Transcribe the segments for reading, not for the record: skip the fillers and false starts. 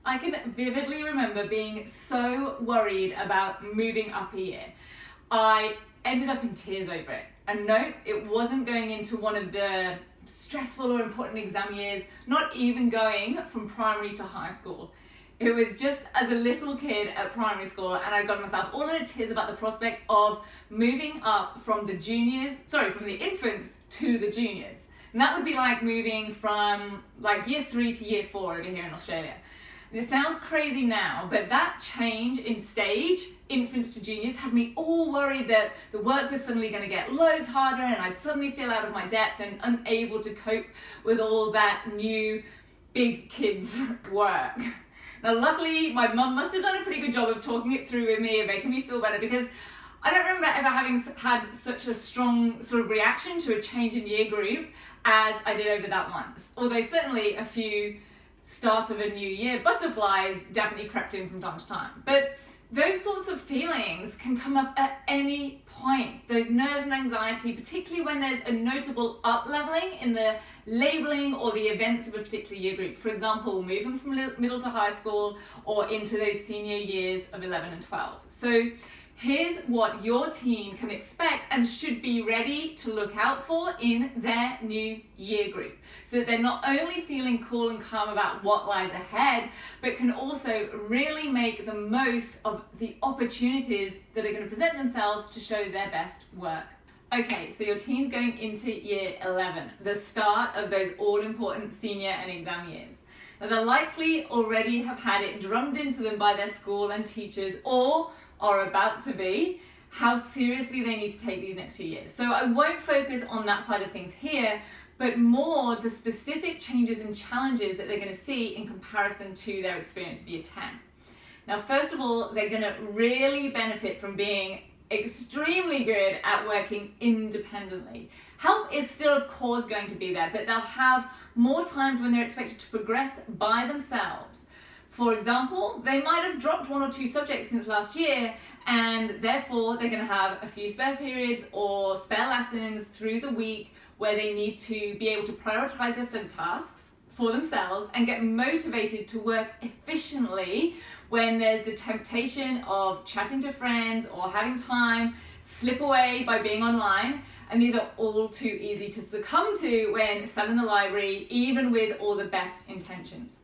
I can vividly remember being so worried about moving up a year. I ended up in tears over it. And no, it wasn't going into one of the stressful or important exam years, not even going from primary to high school. It was just as a little kid at primary school, and I got myself all in tears about the prospect of moving up from the infants to the juniors. And that would be like moving from like year 3 to year 4 over here in Australia. And it sounds crazy now, but that change in stage, infants to juniors, had me all worried that the work was suddenly going to get loads harder and I'd suddenly feel out of my depth and unable to cope with all that new big kids work. Now luckily my mum must have done a pretty good job of talking it through with me and making me feel better, because I don't remember ever having had such a strong sort of reaction to a change in year group as I did over that once. Although certainly a few start of a new year butterflies definitely crept in from time to time. But those sorts of feelings can come up at any point. Those nerves and anxiety, particularly when there's a notable up-leveling in the labeling or the events of a particular year group. For example, moving from middle to high school or into those senior years of 11 and 12. So here's what your teen can expect and should be ready to look out for in their new year group, so that they're not only feeling cool and calm about what lies ahead, but can also really make the most of the opportunities that are going to present themselves to show their best work. Okay, so your teen's going into year 11, the start of those all-important senior and exam years. Now they'll likely already have had it drummed into them by their school and teachers, or are about to be, how seriously they need to take these next few years. So I won't focus on that side of things here, but more the specific changes and challenges that they're going to see in comparison to their experience of year 10. Now, first of all, they're going to really benefit from being extremely good at working independently. Help is still, of course, going to be there, but they'll have more times when they're expected to progress by themselves. For example, they might have dropped 1 or 2 subjects since last year, and therefore they're going to have a few spare periods or spare lessons through the week where they need to be able to prioritise their study tasks for themselves and get motivated to work efficiently when there's the temptation of chatting to friends or having time slip away by being online. And these are all too easy to succumb to when sat in the library, even with all the best intentions.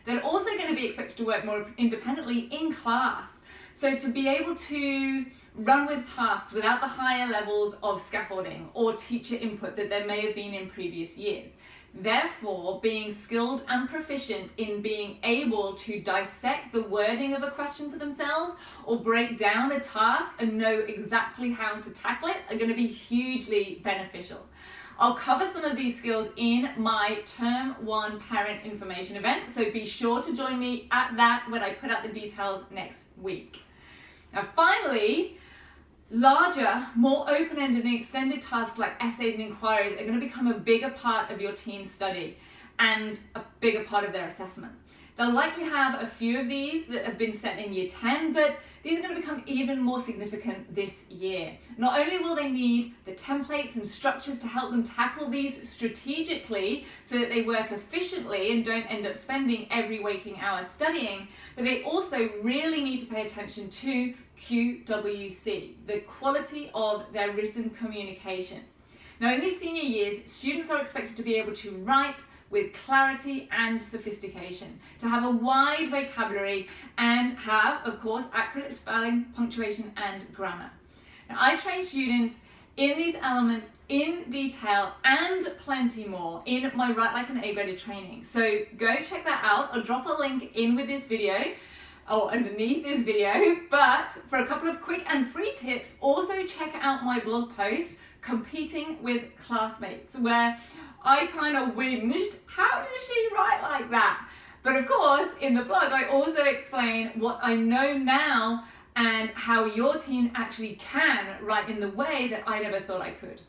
They're also going to be expected to work more independently in class. So to be able to run with tasks without the higher levels of scaffolding or teacher input that there may have been in previous years. Therefore, being skilled and proficient in being able to dissect the wording of a question for themselves or break down a task and know exactly how to tackle it are going to be hugely beneficial. I'll cover some of these skills in my Term 1 Parent Information event, so be sure to join me at that when I put out the details next week. Now finally, larger, more open-ended and extended tasks like essays and inquiries are going to become a bigger part of your teen's study and a bigger part of their assessment. They'll likely have a few of these that have been set in year 10, but these are going to become even more significant this year. Not only will they need the templates and structures to help them tackle these strategically so that they work efficiently and don't end up spending every waking hour studying, but they also really need to pay attention to QWC, the quality of their written communication. Now in these senior years, students are expected to be able to write with clarity and sophistication, to have a wide vocabulary and have, of course, accurate spelling, punctuation and grammar. Now, I train students in these elements in detail and plenty more in my Write Like an A-graded training. So go check that out. I'll drop a link in with this video or underneath this video, but for a couple of quick and free tips, also check out my blog post, Competing with Classmates, where I kind of whinged, how does she write like that? But of course, in the blog, I also explain what I know now and how your teen actually can write in the way that I never thought I could.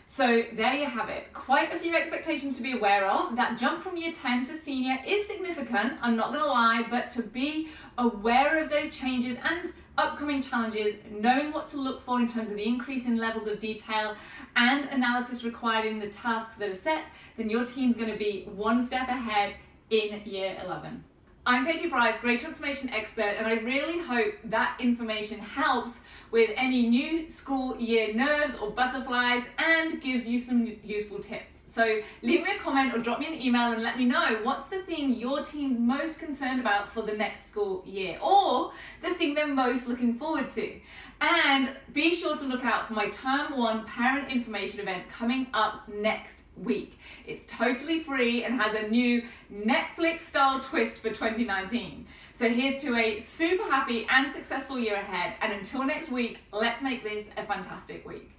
So there you have it. Quite a few expectations to be aware of. That jump from year 10 to senior is significant, I'm not gonna lie, but to be aware of those changes and upcoming challenges, knowing what to look for in terms of the increase in levels of detail and analysis required in the tasks that are set, then your teen's going to be one step ahead in year 11. I'm Katie Price, Great Transformation Expert, and I really hope that information helps with any new school year nerves or butterflies and gives you some useful tips. So leave me a comment or drop me an email and let me know what's the thing your teen's most concerned about for the next school year, or the thing they're most looking forward to. And be sure to look out for my Term 1 parent information event coming up next week. It's totally free and has a new Netflix style twist for 2019. So here's to a super happy and successful year ahead, and until next week, let's make this a fantastic week.